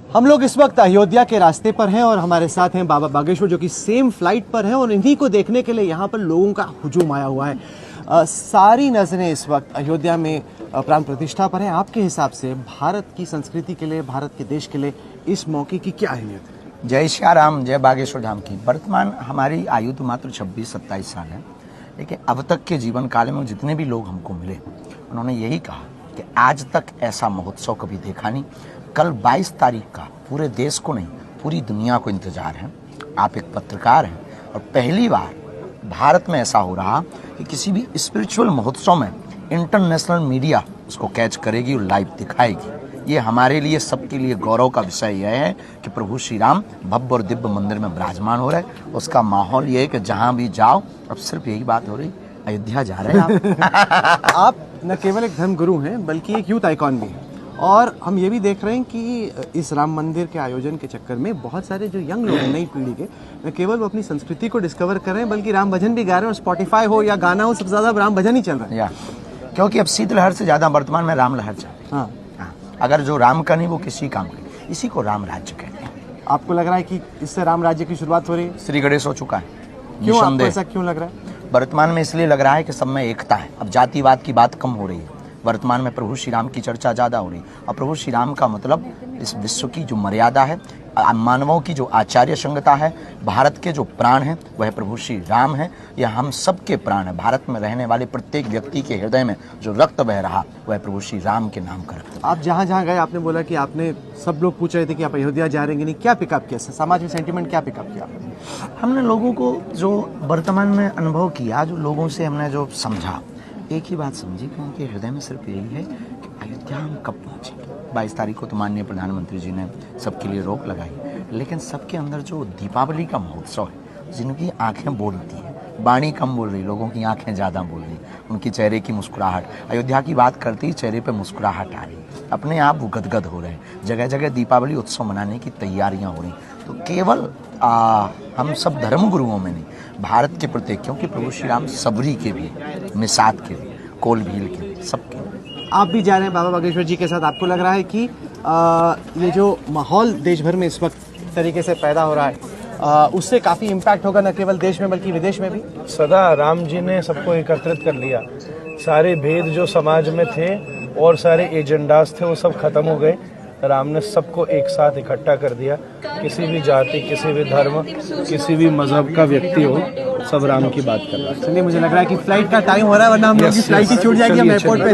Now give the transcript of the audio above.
हम लोग इस वक्त अयोध्या के रास्ते पर हैं और हमारे साथ हैं बाबा बागेश्वर जो कि सेम फ्लाइट पर हैं और इन्हीं को देखने के लिए यहाँ पर लोगों का हुजूम आया हुआ है। सारी नज़रें इस वक्त अयोध्या में प्राण प्रतिष्ठा पर हैं। आपके हिसाब से भारत की संस्कृति के लिए, भारत के देश के लिए इस मौके की क्या अहमियत है? जय श्री राम, जय बागेश्वर धाम की। वर्तमान हमारी आयु तो मात्र 26-27 साल है, लेकिन अब तक के जीवन काल में जितने भी लोग हमको मिले उन्होंने यही कहा कि आज तक ऐसा महोत्सव कभी देखा नहीं। कल 22 तारीख का पूरे देश को नहीं, पूरी दुनिया को इंतजार है। आप एक पत्रकार हैं और पहली बार भारत में ऐसा हो रहा कि किसी भी स्पिरिचुअल महोत्सव में इंटरनेशनल मीडिया उसको कैच करेगी और लाइव दिखाएगी। ये हमारे लिए, सबके लिए गौरव का विषय यह है कि प्रभु श्री राम भव्य और दिव्य मंदिर में विराजमान हो रहे। उसका माहौल ये है कि जहाँ भी जाओ, अब सिर्फ यही बात हो रही, अयोध्या जा रहे हैं आप। आप न केवल एक धर्मगुरु हैं बल्कि एक यूथ आइकॉन भी हैं और हम ये भी देख रहे हैं कि इस राम मंदिर के आयोजन के चक्कर में बहुत सारे जो यंग लोग हैं, नई पीढ़ी के, न केवल वो अपनी संस्कृति को डिस्कवर कर रहे हैं बल्कि राम भजन भी गा रहे हैं और स्पॉटिफाई हो या गाना हो, सबसे ज्यादा राम भजन ही चल रहा है। क्योंकि अब शीतलहर से ज्यादा वर्तमान में राम लहर चल रही है। हाँ। अगर जो राम का नहीं वो किसी काम का, इसी को राम राज्य कहते हैं। आपको लग रहा है कि इससे राम राज्य की शुरुआत हो रही है? श्री गणेश हो चुका है। क्यों आपको ऐसा क्यों लग रहा है? वर्तमान में इसलिए लग रहा है कि सब में एकता है। अब जातिवाद की बात कम हो रही है। वर्तमान में प्रभु श्री राम की चर्चा ज़्यादा हो रही है और प्रभु श्री राम का मतलब इस विश्व की जो मर्यादा है, मानवों की जो आचार्य संगता है, भारत के जो प्राण हैं वह प्रभु श्री राम है। यह हम सबके प्राण है। भारत में रहने वाले प्रत्येक व्यक्ति के हृदय में जो रक्त बह रहा वह प्रभु श्री राम के नाम का रक्त। आप जहाँ जहाँ गए आपने बोला कि आपने, सब लोग पूछ रहे थे कि आप अयोध्या जा रहे हैं, नहीं क्या पिकअप किया, समाज में सेंटिमेंट क्या पिकअप किया? हमने लोगों को जो वर्तमान में अनुभव किया, जो लोगों से हमने जो समझा, एक ही बात समझी कि उनके हृदय में सिर्फ यही है कि अयोध्या हम कब पहुँचेंगे। 22 तारीख को तो माननीय प्रधानमंत्री जी ने सबके लिए रोक लगाई, लेकिन सबके अंदर जो दीपावली का महोत्सव है, जिनकी आंखें बोलती हैं, वाणी कम बोल रही, लोगों की आंखें ज़्यादा बोल रही, उनकी चेहरे की मुस्कुराहट, अयोध्या की बात करती ही चेहरे पे मुस्कुराहट आ रही, अपने आप वो गदगद हो रहे हैं। जगह जगह दीपावली उत्सव मनाने की तैयारियाँ हो रही। तो केवल हम सब धर्मगुरुओं में नहीं, भारत के प्रत्येक, क्योंकि प्रभु श्री राम सबरी के भी, मिसात के भी, कोल भील के भी, सबके। आप भी जा रहे हैं बाबा बागेश्वर जी के साथ। आपको लग रहा है कि ये जो माहौल देश भर में इस वक्त तरीके से पैदा हो रहा है, उससे काफ़ी इम्पैक्ट होगा न केवल देश में बल्कि विदेश में भी? सदा राम जी ने सबको एकत्रित कर लिया। सारे भेद जो समाज में थे और सारे एजेंडास थे वो सब खत्म हो गए। राम ने सबको एक साथ इकट्ठा कर दिया। किसी भी जाति, किसी भी धर्म, किसी भी मजहब का व्यक्ति हो, सब राम की बात कर रहा है। चलिए, मुझे लग रहा है कि फ्लाइट का टाइम हो रहा है, वरना हम लोग की फ्लाइट ही छूट जाएगी। हम एयरपोर्ट पे